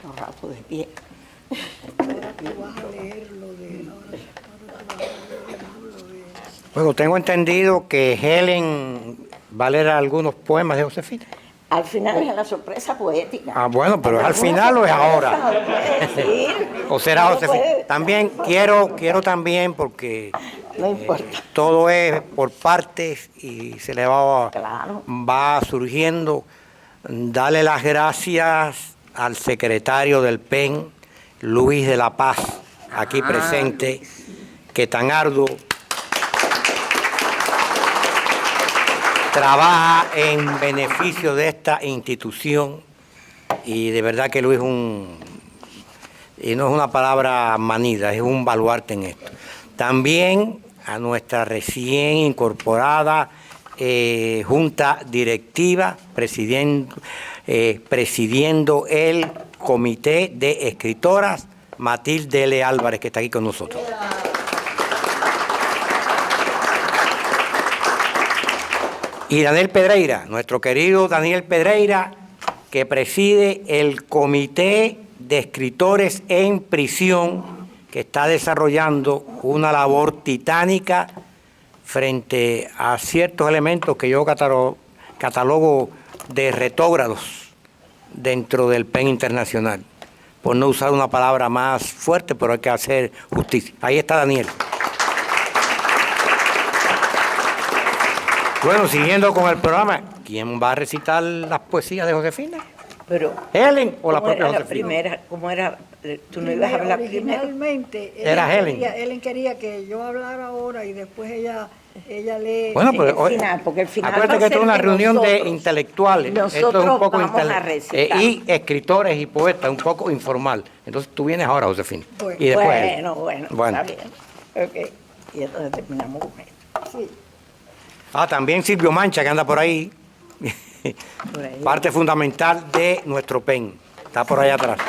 tanto rato de pie. Ahora tú vas a leer lo de... Bueno, tengo entendido que Helen va a leer algunos poemas de Josefina. Al final es la sorpresa poética. Ah, bueno, pero ¿es al final o es ahora? ¿O será Josefina? También quiero también, porque no importa. Todo es por partes y se le va surgiendo. Dale las gracias al secretario del PEN, Luis de la Paz, aquí presente, que tan arduo trabaja en beneficio de esta institución, y de verdad que Luis y no es una palabra manida, es un baluarte en esto. También a nuestra recién incorporada junta directiva, presidiendo el comité de escritoras, Matilde L. Álvarez, que está aquí con nosotros. Y Daniel Pedreira, nuestro querido Daniel Pedreira, que preside el Comité de Escritores en Prisión, que está desarrollando una labor titánica frente a ciertos elementos que yo catalogo de retógrados dentro del PEN internacional, por no usar una palabra más fuerte, pero hay que hacer justicia. Ahí está Daniel. Bueno, siguiendo con el programa, ¿quién va a recitar las poesías de Josefina? Pero, ¿Helen o la propia Josefina? Primera, ¿cómo era? ¿Tú no ibas a hablar primero? Originalmente, era Helen. Helen quería que yo hablara ahora y después ella lee. Bueno, pues el final, porque el final acuérdate que esto es una reunión de intelectuales. Nosotros esto es un poco vamos a recitar. Y escritores y poetas, un poco informal. Entonces tú vienes ahora, Josefina. Bueno, y después bueno, está bien. Ok, y entonces terminamos con esto. Sí. También Silvio Mancha, que anda por ahí. Parte fundamental de nuestro PEN. Está por allá atrás.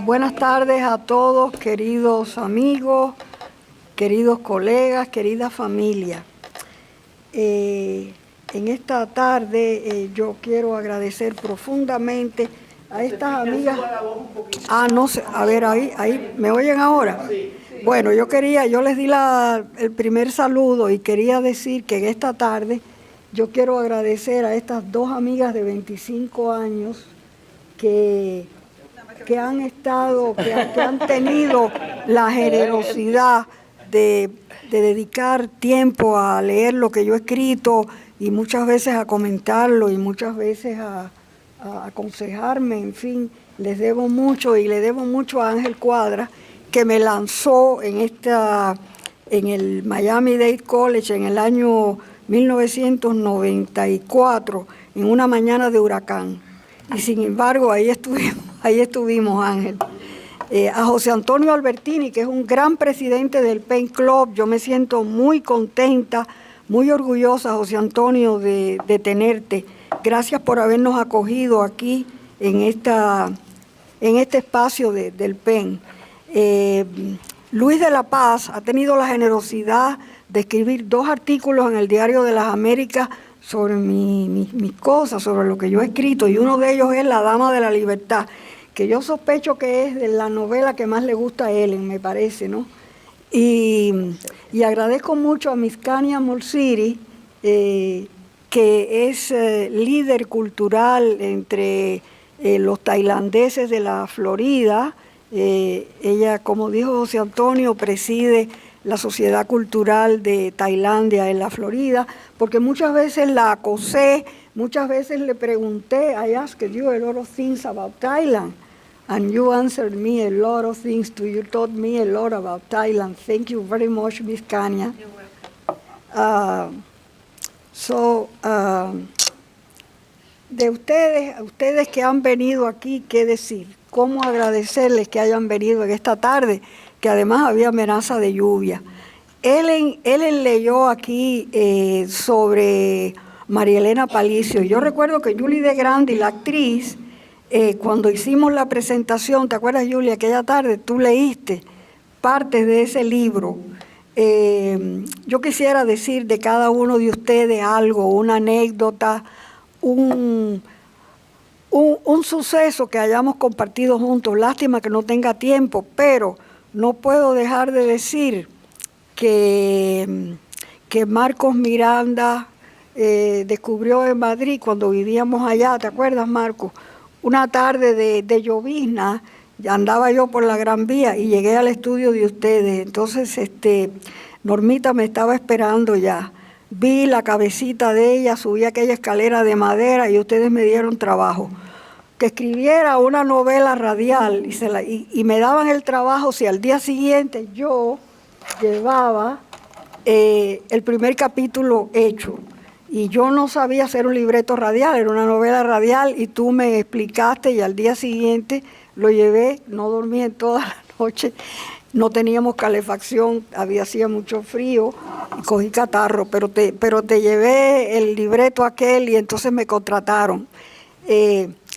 Buenas tardes a todos, queridos amigos, queridos colegas, querida familia. En esta tarde yo quiero agradecer profundamente a estas amigas. No sé, a ver, ahí, ¿me oyen ahora? Bueno, yo les di el primer saludo y quería decir que en esta tarde yo quiero agradecer a estas dos amigas de 25 años que han tenido la generosidad de dedicar tiempo a leer lo que yo he escrito y muchas veces a comentarlo y muchas veces a aconsejarme. En fin, les debo mucho, y le debo mucho a Ángel Cuadra, que me lanzó en el Miami-Dade College en el año 1994, en una mañana de huracán. Y sin embargo, ahí estuvimos, Ángel. A José Antonio Albertini, que es un gran presidente del PEN Club, yo me siento muy contenta, muy orgullosa, José Antonio, de tenerte. Gracias por habernos acogido aquí en este espacio del PEN. Luis de la Paz ha tenido la generosidad de escribir 2 artículos en el Diario de las Américas sobre mis cosas, sobre lo que yo he escrito, y uno de ellos es La Dama de la Libertad, que yo sospecho que es de la novela que más le gusta a Helen, me parece, ¿no? Y agradezco mucho a Miskania Mulsiri, que es líder cultural entre los tailandeses de la Florida. Ella, como dijo José Antonio, preside la Sociedad Cultural de Tailandia en la Florida, porque muchas veces la acosé, muchas veces le pregunté, I asked you a lot of things about Thailand, and you answered me a lot of things too. You taught me a lot about Thailand. Thank you very much, Miss Kanya. De ustedes que han venido aquí, ¿qué decir? ¿Cómo agradecerles que hayan venido en esta tarde, que además había amenaza de lluvia? Ellen leyó aquí sobre María Elena Palicio. Yo recuerdo que Julie de Grandi, la actriz, cuando hicimos la presentación, ¿te acuerdas, Julie? Aquella tarde tú leíste partes de ese libro. Yo quisiera decir de cada uno de ustedes algo, una anécdota, un suceso que hayamos compartido juntos. Lástima que no tenga tiempo, pero no puedo dejar de decir que Marcos Miranda descubrió en Madrid, cuando vivíamos allá, ¿te acuerdas, Marcos? Una tarde de llovizna, andaba yo por la Gran Vía y llegué al estudio de ustedes. Entonces, Normita me estaba esperando ya. Vi la cabecita de ella, subí aquella escalera de madera y ustedes me dieron trabajo. Que escribiera una novela radial y me daban el trabajo si al día siguiente yo llevaba el primer capítulo hecho. Y yo no sabía hacer un libreto radial, era una novela radial y tú me explicaste y al día siguiente lo llevé, no dormí en toda la noche, no teníamos calefacción, hacía mucho frío y cogí catarro, pero te llevé el libreto aquel y entonces me contrataron.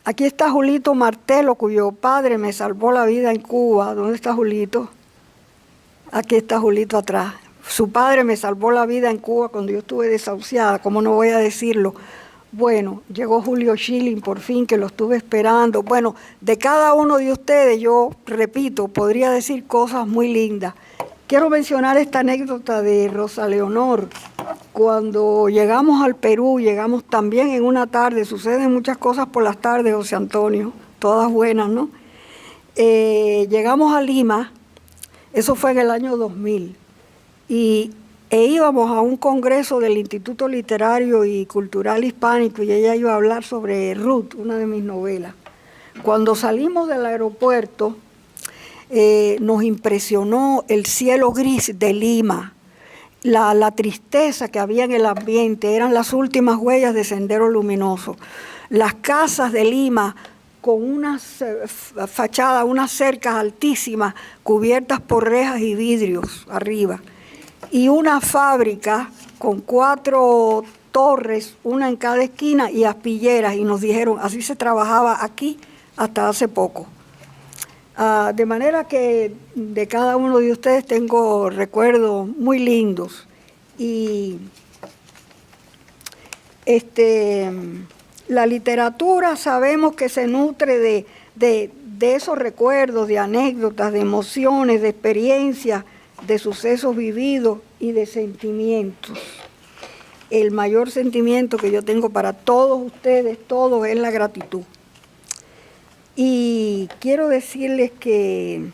Aquí está Julito Martelo, cuyo padre me salvó la vida en Cuba. ¿Dónde está Julito? Aquí está Julito atrás. Su padre me salvó la vida en Cuba cuando yo estuve desahuciada, ¿cómo no voy a decirlo? Bueno, llegó Julio Schilling por fin, que lo estuve esperando. Bueno, de cada uno de ustedes, yo repito, podría decir cosas muy lindas. Quiero mencionar esta anécdota de Rosa Leonor. Cuando llegamos al Perú, llegamos también en una tarde, suceden muchas cosas por las tardes, José Antonio, todas buenas, ¿no? Llegamos a Lima, eso fue en el año 2000. E íbamos a un congreso del Instituto Literario y Cultural Hispánico y ella iba a hablar sobre Ruth, una de mis novelas. Cuando salimos del aeropuerto, nos impresionó el cielo gris de Lima, la tristeza que había en el ambiente, eran las últimas huellas de Sendero Luminoso. Las casas de Lima con unas fachadas, unas cercas altísimas cubiertas por rejas y vidrios arriba. Y una fábrica con 4 torres, una en cada esquina y aspilleras, y nos dijeron, así se trabajaba aquí hasta hace poco. De manera que de cada uno de ustedes tengo recuerdos muy lindos. Y la literatura sabemos que se nutre de esos recuerdos, de anécdotas, de emociones, de experiencias, de sucesos vividos y de sentimientos. El mayor sentimiento que yo tengo para todos ustedes, todos, es la gratitud. Y quiero decirles que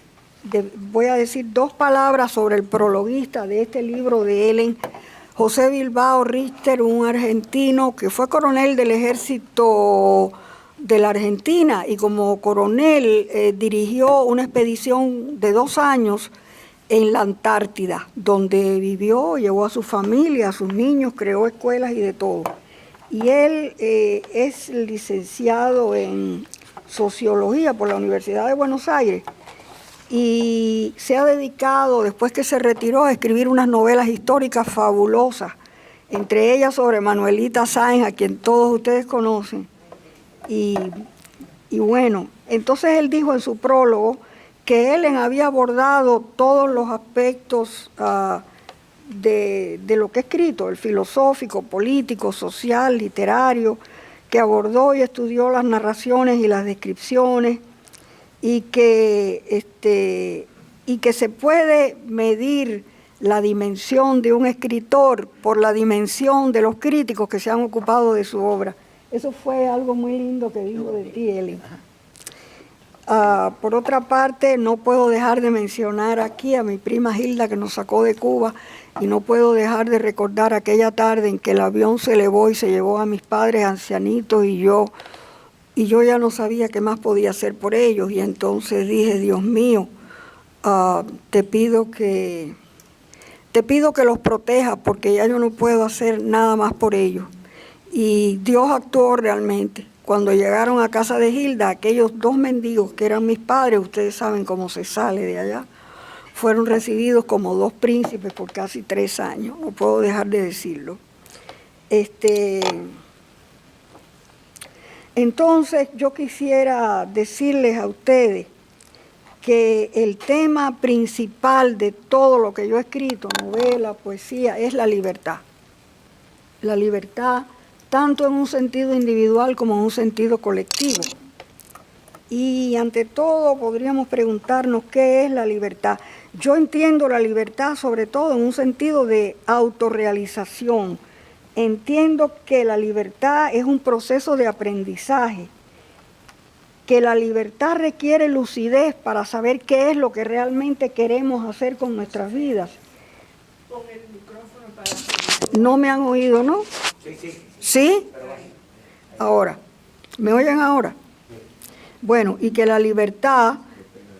voy a decir 2 palabras sobre el prologuista de este libro de Ellen, José Bilbao Richter, un argentino que fue coronel del ejército de la Argentina y como coronel dirigió una expedición de 2 años en la Antártida, donde vivió, llevó a su familia, a sus niños, creó escuelas y de todo. Y él es licenciado en Sociología por la Universidad de Buenos Aires y se ha dedicado, después que se retiró, a escribir unas novelas históricas fabulosas, entre ellas sobre Manuelita Sáenz, a quien todos ustedes conocen. Y bueno, entonces él dijo en su prólogo que Ellen había abordado todos los aspectos de lo que ha escrito, el filosófico, político, social, literario, que abordó y estudió las narraciones y las descripciones, y que se puede medir la dimensión de un escritor por la dimensión de los críticos que se han ocupado de su obra. Eso fue algo muy lindo que dijo de ti, Ellen. Por otra parte, no puedo dejar de mencionar aquí a mi prima Hilda, que nos sacó de Cuba, y no puedo dejar de recordar aquella tarde en que el avión se elevó y se llevó a mis padres ancianitos y yo ya no sabía qué más podía hacer por ellos, y entonces dije, Dios mío, te pido que los protejas porque ya yo no puedo hacer nada más por ellos. Y Dios actuó realmente. Cuando llegaron a casa de Hilda, aquellos 2 mendigos que eran mis padres, ustedes saben cómo se sale de allá, fueron recibidos como 2 príncipes por casi 3 años, no puedo dejar de decirlo. Entonces yo quisiera decirles a ustedes que el tema principal de todo lo que yo he escrito, novela, poesía, es la libertad. La libertad tanto en un sentido individual como en un sentido colectivo. Y ante todo podríamos preguntarnos qué es la libertad. Yo entiendo la libertad sobre todo en un sentido de autorrealización. Entiendo que la libertad es un proceso de aprendizaje, que la libertad requiere lucidez para saber qué es lo que realmente queremos hacer con nuestras vidas. Con el micrófono para... No me han oído, ¿no? Sí. ¿Sí? Ahora, ¿me oyen ahora? Bueno, y que la libertad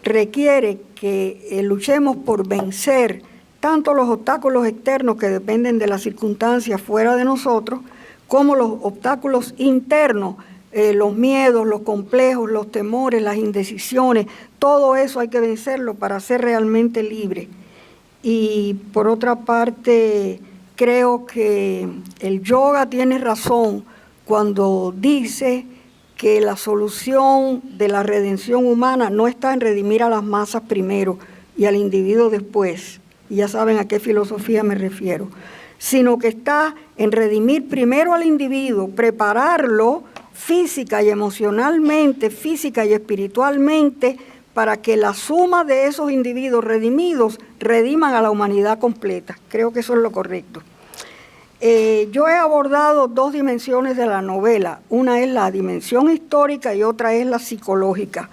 requiere que luchemos por vencer tanto los obstáculos externos que dependen de las circunstancias fuera de nosotros, como los obstáculos internos, los miedos, los complejos, los temores, las indecisiones, todo eso hay que vencerlo para ser realmente libre. Y por otra parte, creo que el yoga tiene razón cuando dice que la solución de la redención humana no está en redimir a las masas primero y al individuo después, y ya saben a qué filosofía me refiero, sino que está en redimir primero al individuo, prepararlo física y emocionalmente, física y espiritualmente, para que la suma de esos individuos redimidos rediman a la humanidad completa. Creo que eso es lo correcto. Yo he abordado dos dimensiones de la novela. Una es la dimensión histórica y otra es la psicológica.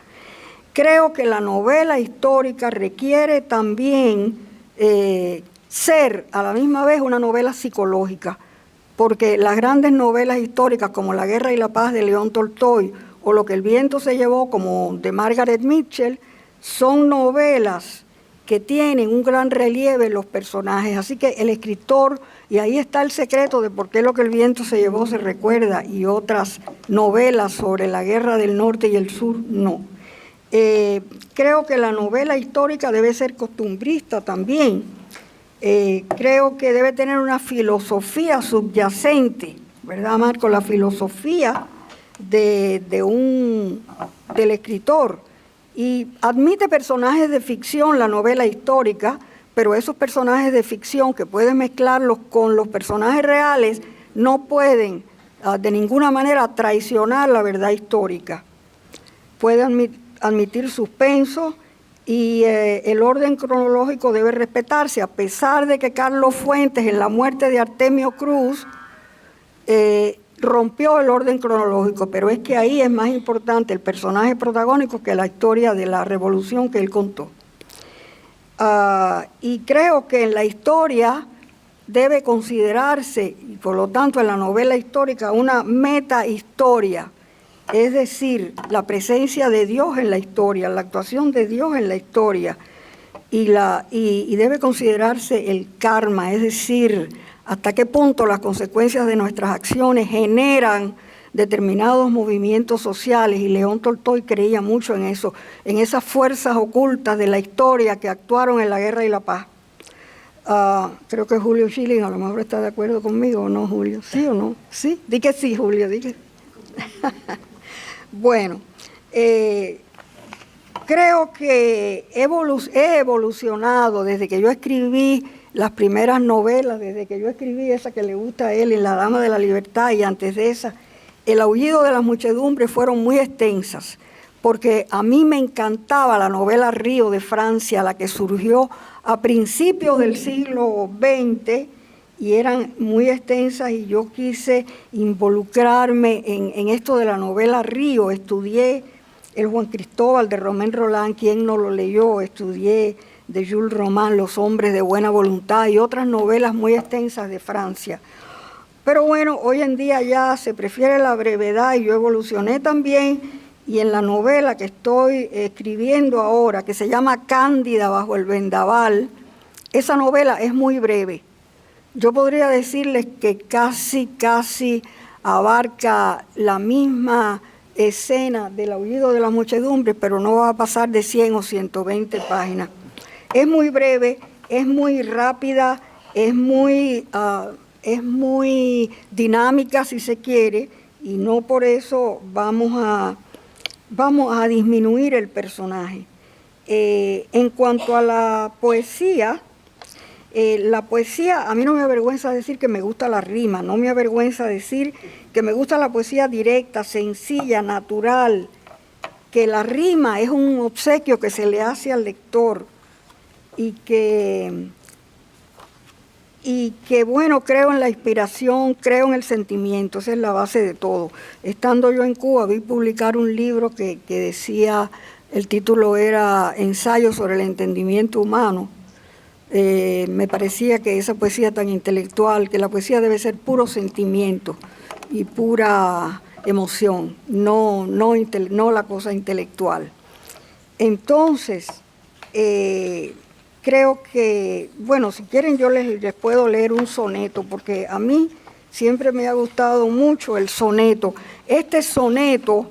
Creo que la novela histórica requiere también ser a la misma vez una novela psicológica, porque las grandes novelas históricas como La Guerra y la Paz de León Tolstoy o Lo que el viento se llevó como de Margaret Mitchell son novelas que tienen un gran relieve en los personajes, así que el escritor, y ahí está el secreto de por qué Lo que el viento se llevó se recuerda y otras novelas sobre la guerra del norte y el sur no. Creo que la novela histórica debe ser costumbrista también. Creo que debe tener una filosofía subyacente, ¿verdad, Marco? La filosofía del escritor. Y admite personajes de ficción la novela histórica, pero esos personajes de ficción que pueden mezclarlos con los personajes reales no pueden de ninguna manera traicionar la verdad histórica. Puede admitir suspenso y el orden cronológico debe respetarse, a pesar de que Carlos Fuentes en La muerte de Artemio Cruz rompió el orden cronológico, pero es que ahí es más importante el personaje protagónico que la historia de la revolución que él contó. Y creo que en la historia debe considerarse, y por lo tanto en la novela histórica, una metahistoria, es decir, la presencia de Dios en la historia, la actuación de Dios en la historia, y debe considerarse el karma, es decir, hasta qué punto las consecuencias de nuestras acciones generan determinados movimientos sociales, y León Tolstoy creía mucho en eso, en esas fuerzas ocultas de la historia que actuaron en la Guerra y la Paz. Creo que Julio Schilling a lo mejor está de acuerdo conmigo, ¿o no, Julio? ¿Sí o no? Sí, di que sí, Julio, di que... Bueno, creo que he evolucionado desde que yo escribí las primeras novelas, desde que yo escribí esa que le gusta a él, en La Dama de la Libertad, y antes de esa, El aullido de las muchedumbres, fueron muy extensas, porque a mí me encantaba la novela Río de Francia, la que surgió a principios del siglo XX, y eran muy extensas, y yo quise involucrarme en esto de la novela Río. Estudié el Juan Cristóbal de Romain Rolland, quien no lo leyó, estudié de Jules Roman, Los hombres de buena voluntad, y otras novelas muy extensas de Francia. Pero bueno, hoy en día ya se prefiere la brevedad, y yo evolucioné también, y en la novela que estoy escribiendo ahora, que se llama Cándida bajo el vendaval, esa novela es muy breve. Yo podría decirles que casi abarca la misma escena del aullido de las muchedumbres, pero no va a pasar de 100 o 120 páginas. Es muy breve, es muy rápida, es muy dinámica, si se quiere, y no por eso vamos a disminuir el personaje. En cuanto a la poesía, a mí no me avergüenza decir que me gusta la rima, no me avergüenza decir que me gusta la poesía directa, sencilla, natural, que la rima es un obsequio que se le hace al lector y que bueno, creo en la inspiración, creo en el sentimiento, esa es la base de todo. Estando yo en Cuba, vi publicar un libro que decía, el título era Ensayo sobre el entendimiento humano. Me parecía que esa poesía tan intelectual, que la poesía debe ser puro sentimiento y pura emoción, no la cosa intelectual. Entonces, creo que, bueno, si quieren yo les puedo leer un soneto, porque a mí siempre me ha gustado mucho el soneto. Este soneto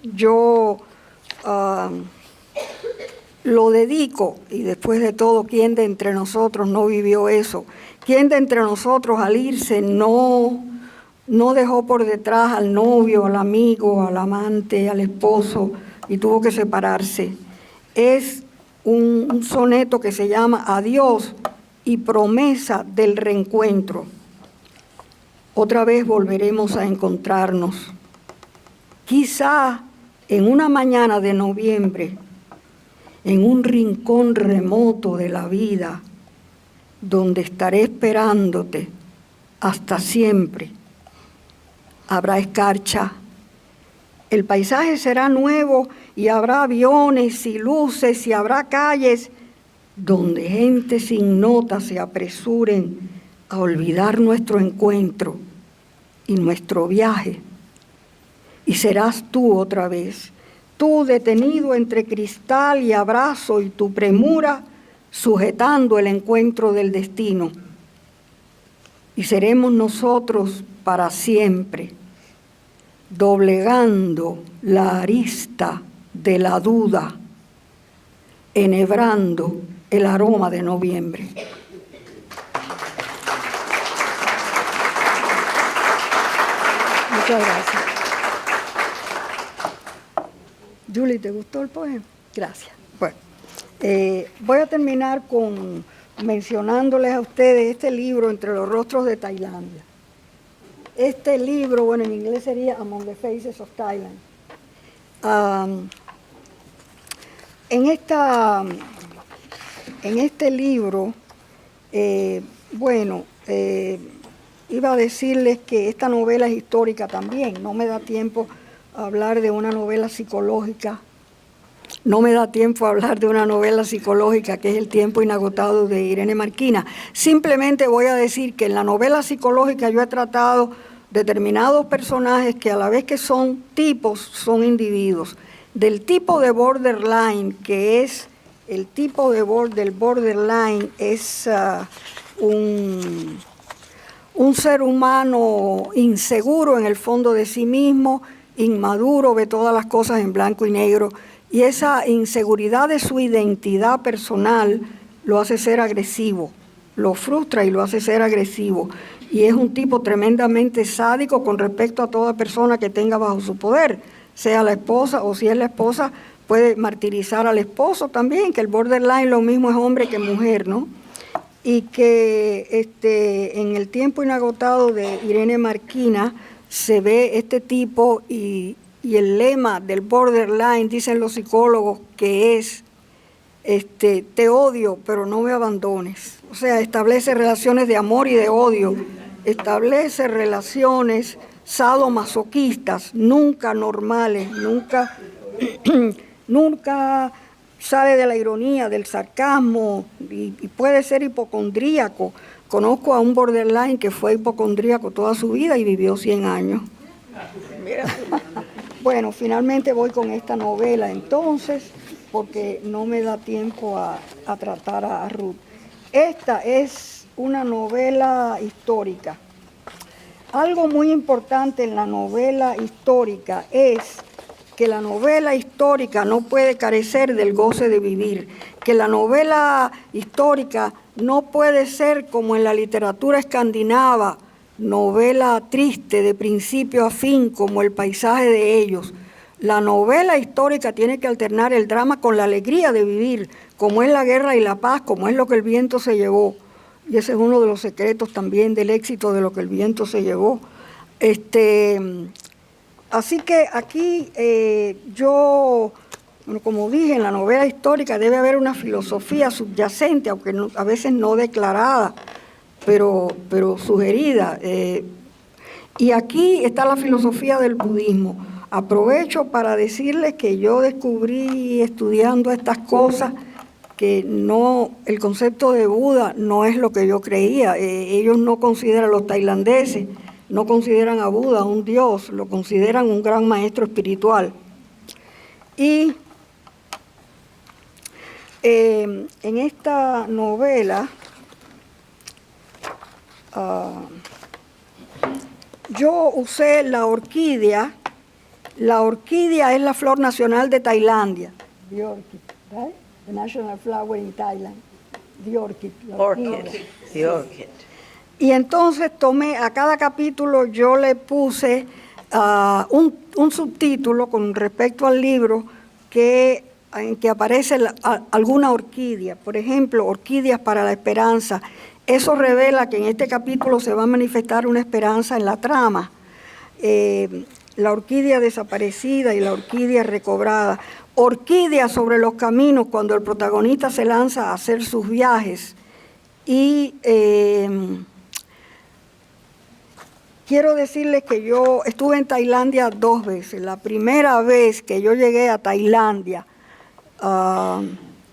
yo lo dedico, y después de todo, ¿quién de entre nosotros no vivió eso? ¿Quién de entre nosotros al irse no dejó por detrás al novio, al amigo, al amante, al esposo y tuvo que separarse? Es un soneto que se llama Adiós y promesa del reencuentro. Otra vez volveremos a encontrarnos. Quizá en una mañana de noviembre, en un rincón remoto de la vida, donde estaré esperándote hasta siempre. Habrá escarcha, el paisaje será nuevo y habrá aviones y luces y habrá calles donde gente sin nota se apresuren a olvidar nuestro encuentro y nuestro viaje. Y serás tú otra vez, tú detenido entre cristal y abrazo y tu premura sujetando el encuentro del destino. Y seremos nosotros para siempre, doblegando la arista de la duda, enhebrando el aroma de noviembre. Muchas gracias. Julie, ¿te gustó el poema? Gracias. Bueno, voy a terminar mencionándoles a ustedes este libro, Entre los rostros de Tailandia. Este libro, bueno, en inglés sería Among the Faces of Thailand. En este libro, iba a decirles que esta novela es histórica también. No me da tiempo a hablar de una novela psicológica. No me da tiempo a hablar de una novela psicológica que es El tiempo inagotado de Irene Marquina. Simplemente voy a decir que en la novela psicológica yo he tratado determinados personajes que a la vez que son tipos, son individuos. Del tipo de borderline, que es el tipo del borderline, es un ser humano inseguro en el fondo de sí mismo, inmaduro, ve todas las cosas en blanco y negro, y esa inseguridad de su identidad personal lo hace ser agresivo, lo frustra y lo hace ser agresivo. Y es un tipo tremendamente sádico con respecto a toda persona que tenga bajo su poder, sea la esposa o si es la esposa, puede martirizar al esposo también, que el borderline lo mismo es hombre que mujer, ¿no? Y que en El tiempo inagotado de Irene Marquina se ve este tipo y el lema del borderline, dicen los psicólogos, que es te odio, pero no me abandones. O sea, establece relaciones de amor y de odio, establece relaciones sadomasoquistas, nunca normales, nunca sale de la ironía, del sarcasmo y puede ser hipocondríaco. Conozco a un borderline que fue hipocondríaco toda su vida y vivió 100 años. Bueno, finalmente voy con esta novela entonces, porque no me da tiempo a tratar a Ruth. Esta es una novela histórica. Algo muy importante en la novela histórica es que la novela histórica no puede carecer del goce de vivir, que la novela histórica no puede ser como en la literatura escandinava, novela triste de principio a fin como El paisaje de ellos. La novela histórica tiene que alternar el drama con la alegría de vivir, como es la guerra y la paz, como es lo que el viento se llevó. Y ese es uno de los secretos también del éxito de lo que el viento se llevó. Así que aquí yo, bueno, como dije, en la novela histórica debe haber una filosofía subyacente, aunque no, a veces no declarada, pero sugerida. Y aquí está la filosofía del budismo. Aprovecho para decirles que yo descubrí estudiando estas cosas que no, el concepto de Buda no es lo que yo creía. Ellos no consideran, los tailandeses, no consideran a Buda un dios, lo consideran un gran maestro espiritual. Y en esta novela, yo usé la orquídea. La orquídea es la flor nacional de Tailandia. The orchid, right? The national flower in Thailand. The orchid. Orchid. The orchid. Y entonces tomé, a cada capítulo yo le puse un subtítulo con respecto al libro en que aparece alguna orquídea. Por ejemplo, orquídeas para la esperanza. Eso revela que en este capítulo se va a manifestar una esperanza en la trama. La orquídea desaparecida y la orquídea recobrada. Orquídea sobre los caminos cuando el protagonista se lanza a hacer sus viajes. Y quiero decirles que yo estuve en Tailandia 2 veces. La primera vez que yo llegué a Tailandia,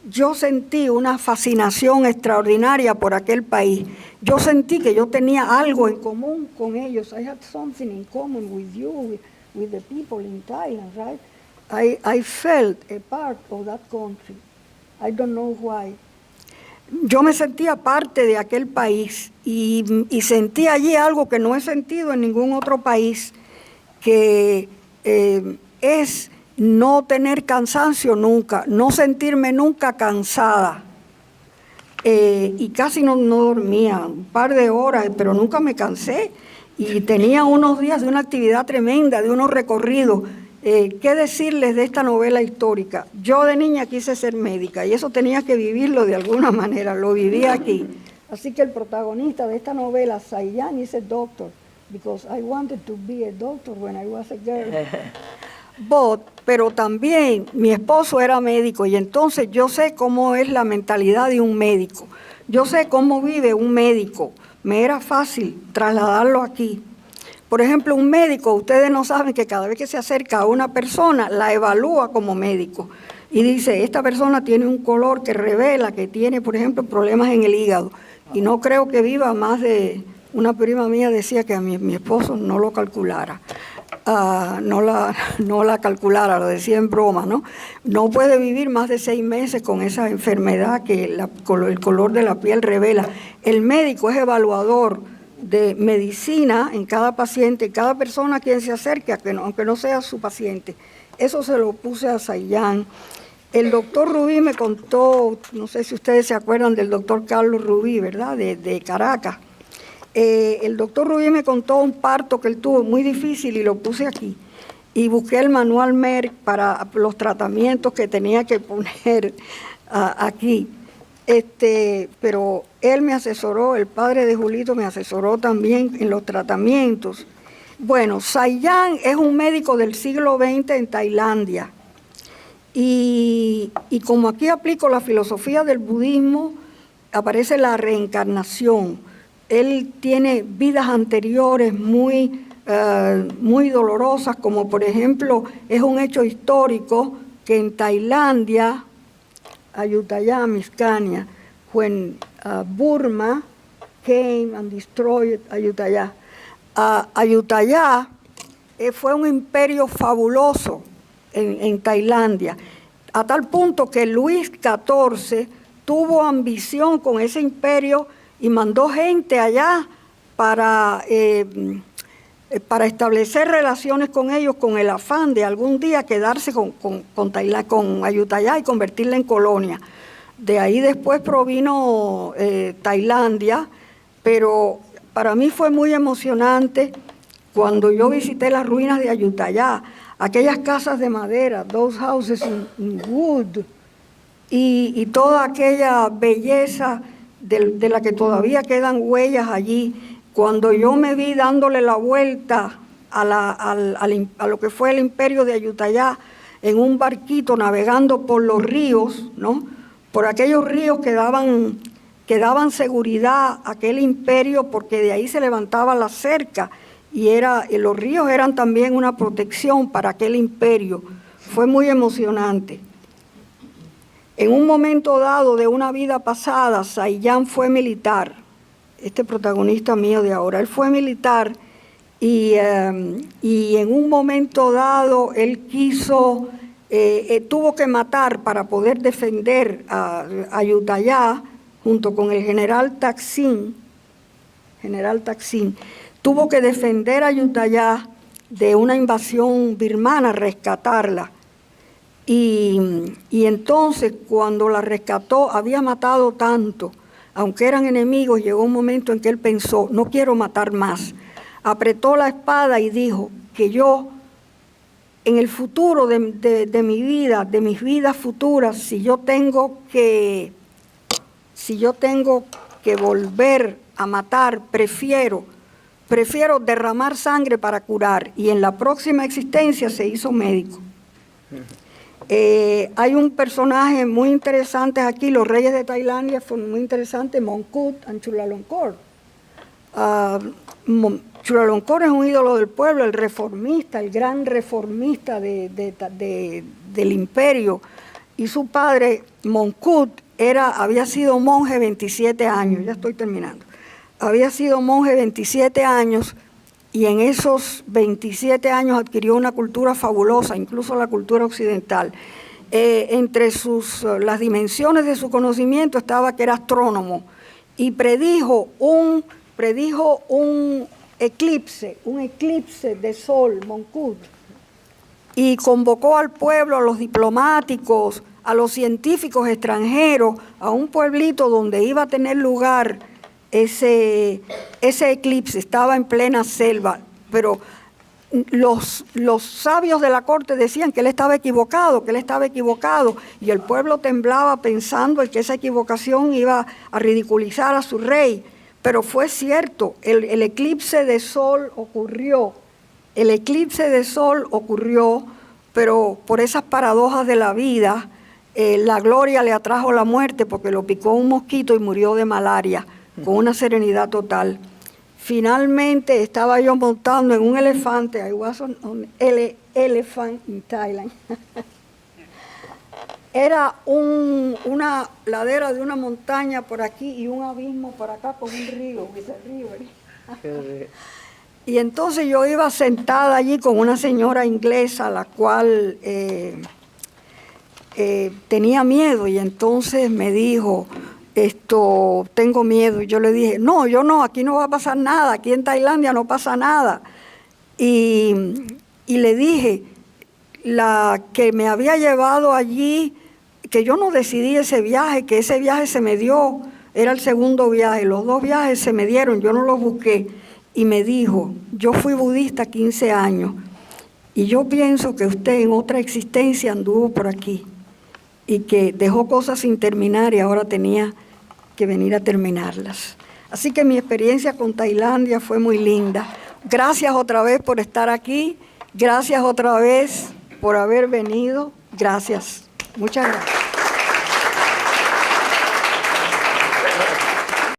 yo sentí una fascinación extraordinaria por aquel país. Yo sentí que yo tenía algo en común con ellos. I had something in common with you, with the people in Thailand, right? I felt a part of that country. I don't know why. Yo me sentía parte de aquel país y sentí allí algo que no he sentido en ningún otro país, que es no tener cansancio nunca, no sentirme nunca cansada. Y casi no dormía, un par de horas, pero nunca me cansé. Y tenía unos días de una actividad tremenda, de unos recorridos. ¿Qué decirles de esta novela histórica? Yo de niña quise ser médica y eso tenía que vivirlo de alguna manera, lo viví aquí. Así que el protagonista de esta novela, Saiyan, is a doctor, because I wanted to be a doctor when I was a girl. Pero también mi esposo era médico y entonces yo sé cómo es la mentalidad de un médico. Yo sé cómo vive un médico. Me era fácil trasladarlo aquí. Por ejemplo, un médico, ustedes no saben que cada vez que se acerca a una persona, la evalúa como médico. Y dice, esta persona tiene un color que revela que tiene, por ejemplo, problemas en el hígado. Y no creo que viva más de... Una prima mía decía que a mi esposo no lo calculara. No la calculara, lo decía en broma, ¿no? No puede vivir más de 6 meses con esa enfermedad que el color de la piel revela. El médico es evaluador de medicina en cada paciente, cada persona a quien se acerque, aunque no sea su paciente. Eso se lo puse a Saiyan. El doctor Rubí me contó, no sé si ustedes se acuerdan del doctor Carlos Rubí, ¿verdad?, de Caracas. El doctor Rubí me contó un parto que él tuvo muy difícil y lo puse aquí. Y busqué el manual Merck para los tratamientos que tenía que poner aquí. Pero él me asesoró, el padre de Julito me asesoró también en los tratamientos. Bueno, Saiyan es un médico del siglo XX en Tailandia. Y como aquí aplico la filosofía del budismo, aparece la reencarnación. Él tiene vidas anteriores muy dolorosas, como por ejemplo, es un hecho histórico que en Tailandia, Ayutthaya, Miskania, when Burma came and destroyed Ayutthaya. Ayutthaya fue un imperio fabuloso en Tailandia, a tal punto que Luis XIV tuvo ambición con ese imperio y mandó gente allá para establecer relaciones con ellos con el afán de algún día quedarse con Ayutthaya y convertirla en colonia. De ahí después provino Tailandia, pero para mí fue muy emocionante cuando yo visité las ruinas de Ayutthaya. aquellas casas de madera, those houses in wood, y toda aquella belleza de la que todavía quedan huellas allí. Cuando yo me vi dándole la vuelta a lo que fue el imperio de Ayutthaya en un barquito navegando por los ríos, ¿no? Por aquellos ríos que daban seguridad a aquel imperio, porque de ahí se levantaba la cerca y los ríos eran también una protección para aquel imperio. Fue muy emocionante. En un momento dado de una vida pasada, Saiyán fue militar, este protagonista mío de ahora, él fue militar y en un momento dado él tuvo que matar para poder defender a Ayutthaya junto con el general Taksin, tuvo que defender a Ayutthaya de una invasión birmana, rescatarla. Y entonces cuando la rescató había matado tanto, aunque eran enemigos, llegó un momento en que él pensó, no quiero matar más. Apretó la espada y dijo que yo, en el futuro de mi vida, de mis vidas futuras, si yo tengo que volver a matar, prefiero derramar sangre para curar. Y en la próxima existencia se hizo médico. Hay un personaje muy interesante aquí, los reyes de Tailandia fueron muy interesantes, Mongkut y Chulalongkorn. Chulalongkorn es un ídolo del pueblo, el reformista, el gran reformista del imperio. Y su padre, Mongkut, había sido monje 27 años, ya estoy terminando. Había sido monje 27 años y en esos 27 años adquirió una cultura fabulosa, incluso la cultura occidental. Entre las dimensiones de su conocimiento estaba que era astrónomo y predijo un eclipse de sol, Mongkut, y convocó al pueblo, a los diplomáticos, a los científicos extranjeros, a un pueblito donde iba a tener lugar ese eclipse. Estaba en plena selva, pero los sabios de la corte decían que él estaba equivocado, y el pueblo temblaba pensando que esa equivocación iba a ridiculizar a su rey. Pero fue cierto, el eclipse de sol ocurrió, pero por esas paradojas de la vida, la gloria le atrajo la muerte porque lo picó un mosquito y murió de malaria, con una serenidad total. Finalmente estaba yo montando en un elefante, I was on elephant in Thailand. Era una ladera de una montaña por aquí y un abismo por acá con un río, Y entonces yo iba sentada allí con una señora inglesa, la cual tenía miedo, y entonces me dijo, tengo miedo. Y yo le dije, no, yo no, aquí no va a pasar nada, aquí en Tailandia no pasa nada. Y le dije, la que me había llevado allí, que yo no decidí ese viaje, que ese viaje se me dio, era el segundo viaje, los 2 viajes se me dieron, yo no los busqué. Y me dijo, yo fui budista 15 años, y yo pienso que usted en otra existencia anduvo por aquí, y que dejó cosas sin terminar y ahora tenía que venir a terminarlas. Así que mi experiencia con Tailandia fue muy linda. Gracias otra vez por estar aquí, gracias otra vez por haber venido, gracias, muchas gracias.